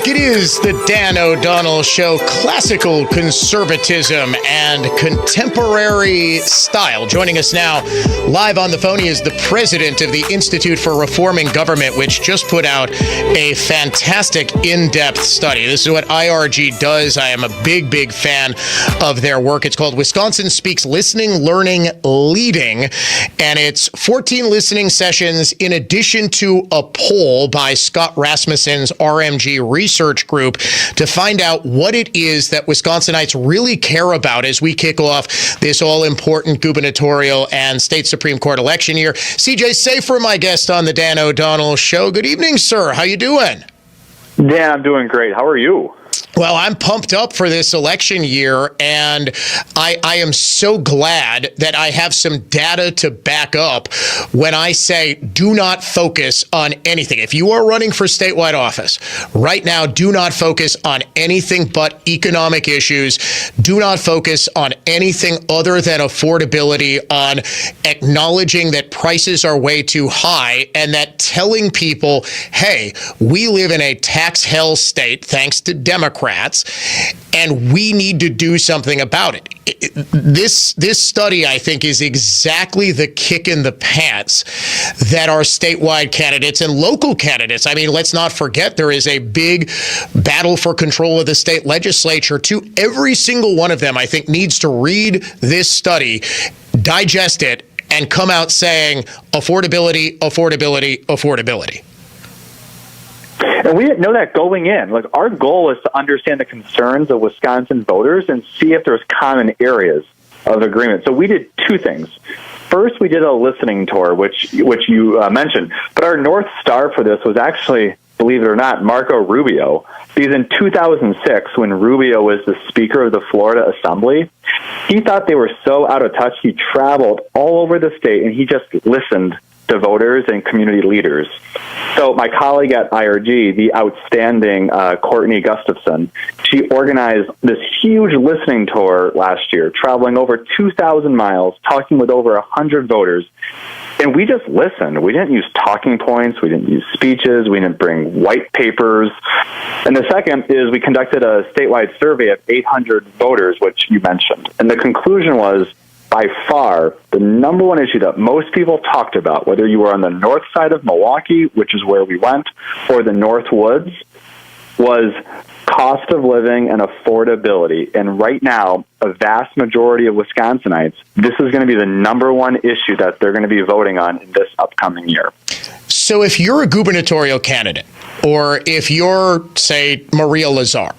It is the Dan O'Donnell Show, classical conservatism and contemporary style. Joining us now live on the phone, he is the president of the Institute for Reforming Government, which just put out a fantastic in-depth study. This is what IRG does. I am a big, big fan of their work. It's called Wisconsin Speaks Listening, Learning, Leading, and it's 14 listening sessions in addition to a poll by Scott Rasmussen's RMG Research Group to find out what it is that Wisconsinites really care about as we kick off this all-important gubernatorial and state Supreme Court election year. CJ Szafir, my guest on the Dan O'Donnell Show. Good evening, sir. How you doing? Dan, I'm doing great. How are you? Well, I'm pumped up for this election year, and I am so glad that I have some data to back up when I say do not focus on anything. If you are running for statewide office right now, do not focus on anything but economic issues. Do not focus on anything other than affordability, on acknowledging that prices are way too high, and that telling people, hey, we live in a tax hell state thanks to Democrats, and we need to do something about it. This study, I think, is exactly the kick in the pants that our statewide candidates and local candidates, I mean, let's not forget there is a big battle for control of the state legislature, too. Every single one of them, I think, needs to read this study, digest it, and come out saying affordability, affordability, affordability. And we didn't know that going in. Like, our goal is to understand the concerns of Wisconsin voters and see if there's common areas of agreement. So we did two things. First, we did a listening tour, which you mentioned. But our North Star for this was actually, believe it or not, Marco Rubio. Because in 2006, when Rubio was the Speaker of the Florida Assembly, he thought they were so out of touch, he traveled all over the state and he just listened to voters and community leaders. So my colleague at IRG, the outstanding Courtney Gustafson, she organized this huge listening tour last year, traveling over 2,000 miles, talking with over 100 voters. And we just listened. We didn't use talking points. We didn't use speeches. We didn't bring white papers. And the second is we conducted a statewide survey of 800 voters, which you mentioned. And the conclusion was, by far, the number one issue that most people talked about, whether you were on the north side of Milwaukee, which is where we went, or the North Woods, was cost of living and affordability. And right now, a vast majority of Wisconsinites, this is going to be the number one issue that they're going to be voting on in this upcoming year. So if you're a gubernatorial candidate, or if you're, say, Maria Lazar,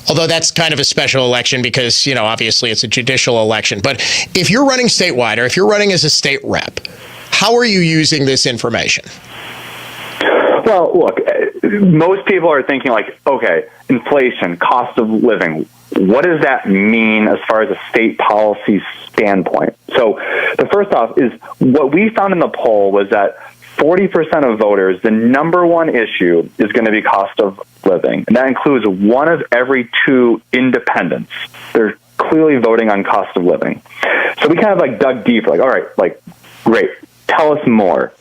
although that's kind of a special election because, you know, obviously it's a judicial election, but if you're running statewide or if you're running as a state rep, how are you using this information? Well, look, most people are thinking like, okay, inflation, cost of living, what does that mean as far as a state policy standpoint? So the first off is what we found in the poll was that 40% of voters, the number one issue is going to be cost of living. And that includes one of every two independents. They're clearly voting on cost of living. So we kind of like dug deep, like, all right, like, great, tell us more.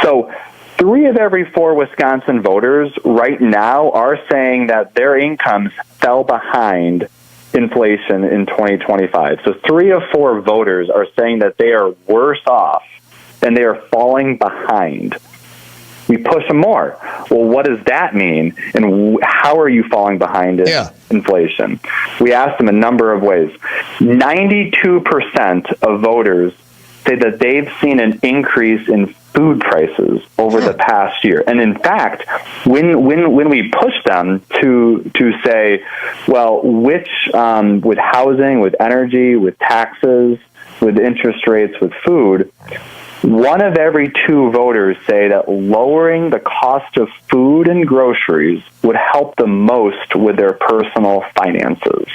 So 3 of every 4 Wisconsin voters right now are saying that their incomes fell behind inflation in 2025. So 3 of 4 voters are saying that they are worse off and they are falling behind. We push them more. Well, what does that mean? And how are you falling behind in inflation? We asked them a number of ways. 92% of voters say that they've seen an increase in food prices over the past year. And in fact, when we push them to say, well, which, with housing, with energy, with taxes, with interest rates, with food, 1 of every 2 voters say that lowering the cost of food and groceries would help the most with their personal finances.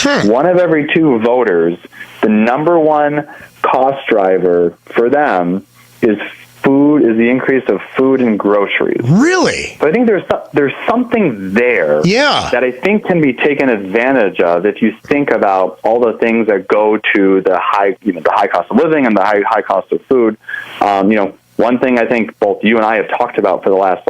1 of every 2 voters, the number one cost driver for them is the increase of food and groceries. Really? So I think there's something there that I think can be taken advantage of if you think about all the things that go to the high cost of living and the high cost of food. One thing I think both you and I have talked about for the last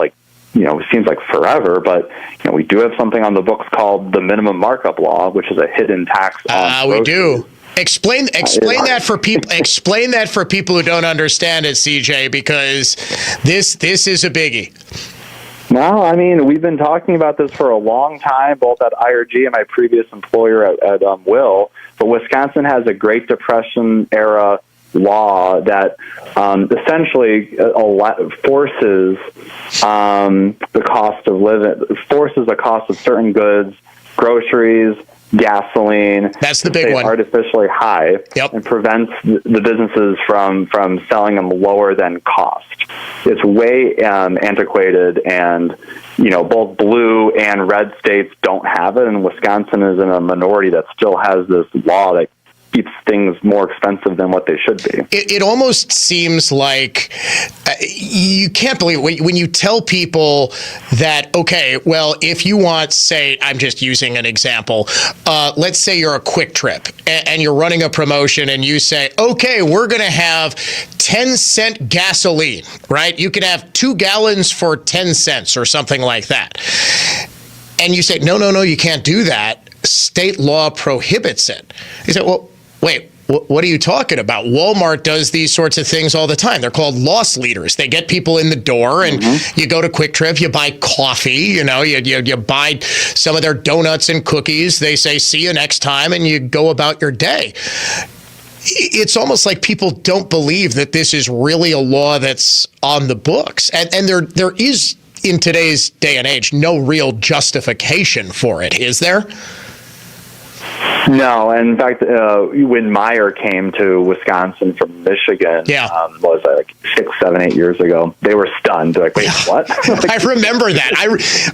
it seems like forever, but we do have something on the books called the minimum markup law, which is a hidden tax on we groceries. do. Explain that for people. Explain that for people who don't understand it, CJ, because this is a biggie. No, I mean, we've been talking about this for a long time, both at IRG and my previous employer at Will. But Wisconsin has a Great Depression era law that essentially forces the cost of living, forces the cost of certain goods, groceries, gasoline. That's the big one. Artificially high. Yep. And prevents the businesses from selling them lower than cost. It's way antiquated, and both blue and red states don't have it, and Wisconsin is in a minority that still has this law that keeps things more expensive than what they should be. It almost seems like you can't believe when you tell people that, okay, well, if you want, say, I'm just using an example, let's say you're a Quick Trip and you're running a promotion and you say, okay, we're going to have 10-cent gasoline, right? You can have 2 gallons for 10 cents or something like that. And you say, no, you can't do that. State law prohibits it. You say, well, wait, what are you talking about? Walmart does these sorts of things all the time. They're called loss leaders. They get people in the door, and you go to Quick Trip, you buy coffee, you buy some of their donuts and cookies. They say, see you next time, and you go about your day. It's almost like people don't believe that this is really a law that's on the books. And there is, in today's day and age, no real justification for it, is there? No, and in fact, when Meyer came to Wisconsin from Michigan, was that like 6, 7, 8 years ago, they were stunned. They're like, wait, what? I remember that.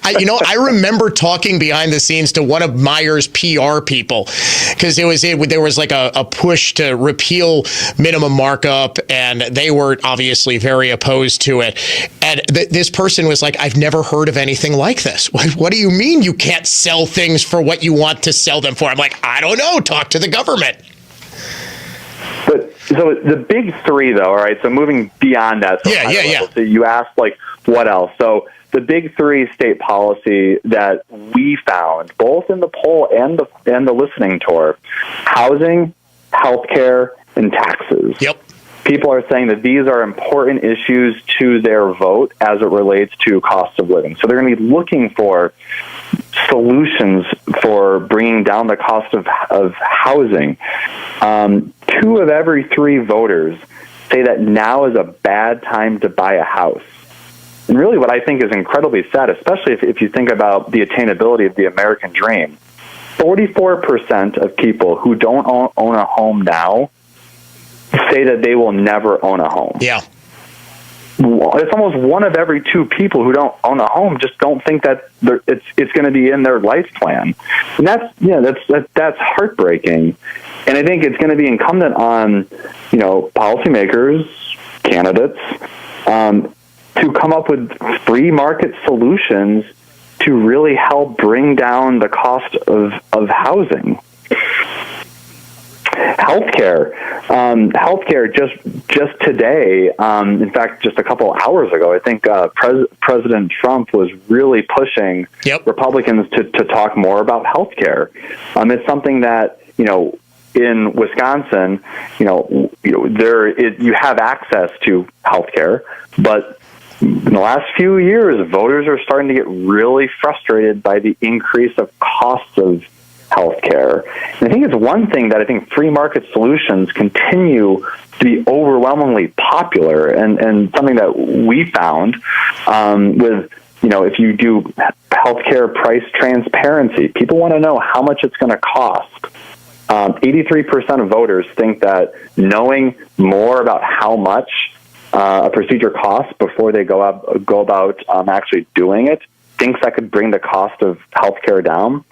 I remember talking behind the scenes to one of Meyer's PR people, because there was like a push to repeal minimum markup, and they were obviously very opposed to it. And this person was like, I've never heard of anything like this. What do you mean you can't sell things for what you want to sell them for? I'm like, I don't know. Talk to the government. But so the big three, though, all right. So moving beyond that, So you asked, like, what else? So the big three state policy that we found, both in the poll and the listening tour: housing, healthcare, and taxes. Yep. People are saying that these are important issues to their vote as it relates to cost of living. So they're going to be looking for solutions for bringing down the cost of housing. 2 of every 3 voters say that now is a bad time to buy a house. And really what I think is incredibly sad, especially if you think about the attainability of the American dream, 44% of people who don't own a home now say that they will never own a home. Yeah. It's almost 1 of every 2 people who don't own a home just don't think that it's going to be in their life plan, and that's heartbreaking. And I think it's going to be incumbent on policymakers, candidates, to come up with free market solutions to really help bring down the cost of housing. Healthcare. Just today, in fact, just a couple of hours ago, I think President Trump was really pushing Republicans to talk more about healthcare. It's something that in Wisconsin, you have access to healthcare, but in the last few years, voters are starting to get really frustrated by the increase of costs of healthcare. And I think it's one thing that I think free market solutions continue to be overwhelmingly popular, and something that we found with, if you do healthcare price transparency, people want to know how much it's going to cost. 83% of voters think that knowing more about how much a procedure costs before they go about actually doing it thinks that could bring the cost of healthcare down.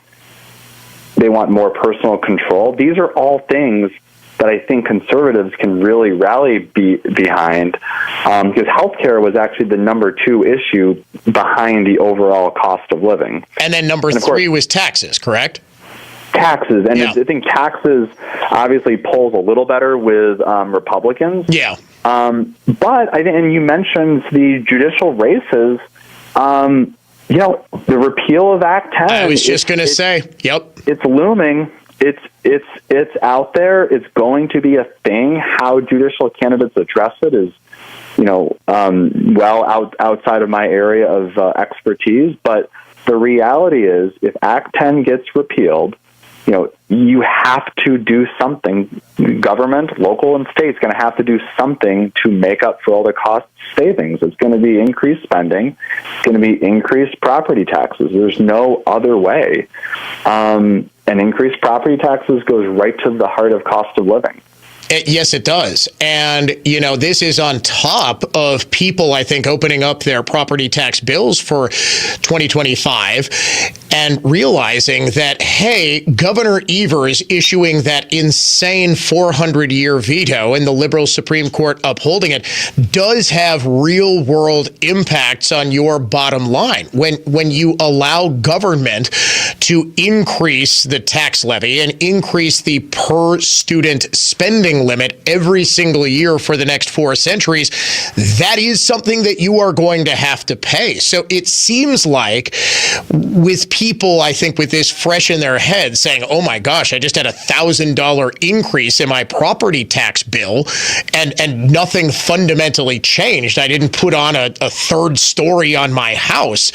They want more personal control. These are all things that I think conservatives can really rally behind, because healthcare was actually the number 2 issue behind the overall cost of living. And then number 3 was taxes, correct? Taxes. And I think taxes obviously polls a little better with Republicans. Yeah. But I think, and you mentioned the judicial races, The repeal of Act 10. I was just going to say, yep. It's looming. It's out there. It's going to be a thing. How judicial candidates address it is, outside of my area of expertise. But the reality is, if Act 10 gets repealed, you have to do something. Government, local and state, is going to have to do something to make up for all the cost savings. It's going to be increased spending. It's going to be increased property taxes. There's no other way. And increased property taxes goes right to the heart of cost of living. Yes, it does. And, this is on top of people, I think, opening up their property tax bills for 2025 and realizing that, hey, Governor Evers issuing that insane 400-year veto and the liberal Supreme Court upholding it does have real world impacts on your bottom line. When you allow government to increase the tax levy and increase the per student spending limit every single year for the next 4 centuries, that is something that you are going to have to pay. So it seems like with people, I think, with this fresh in their head saying, oh my gosh, I just had $1,000 increase in my property tax bill and nothing fundamentally changed. I didn't put on a third story on my house.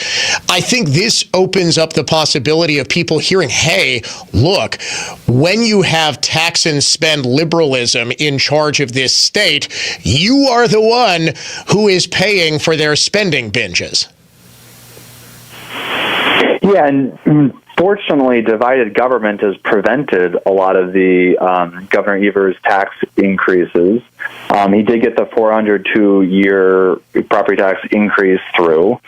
I think this opens up the possibility of people hearing, hey, look, when you have tax and spend liberalism in charge of this state, you are the one who is paying for their spending binges. Yeah, and fortunately, divided government has prevented a lot of the Governor Evers' tax increases. He did get the 402-year property tax increase through.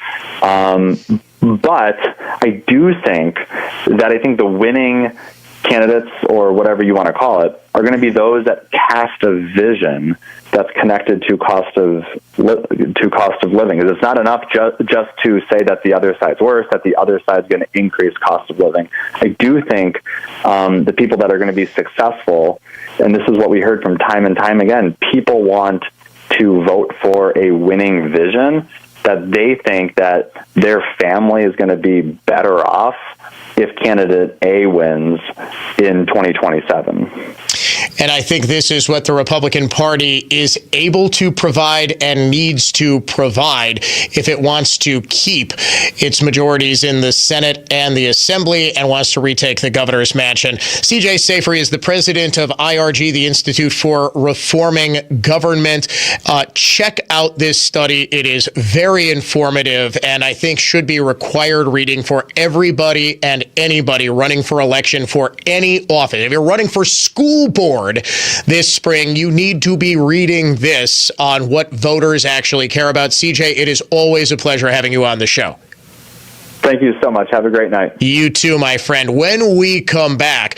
But I do think the winning candidates, or whatever you want to call it, are going to be those that cast a vision that's connected to cost of living. It's not enough just to say that the other side's worse, that the other side's going to increase cost of living. I do think the people that are going to be successful, and this is what we heard from time and time again, people want to vote for a winning vision, that they think that their family is going to be better off if candidate A wins in 2027. And I think this is what the Republican Party is able to provide and needs to provide if it wants to keep its majorities in the Senate and the Assembly and wants to retake the governor's mansion. CJ Szafir is the president of IRG, the Institute for Reforming Government. Check out this study. It is very informative and I think should be required reading for everybody and anybody running for election for any office. If you're running for school board this spring, you need to be reading this on what voters actually care about. CJ, it is always a pleasure having you on the show. Thank you so much. Have a great night. You too, my friend. When we come back,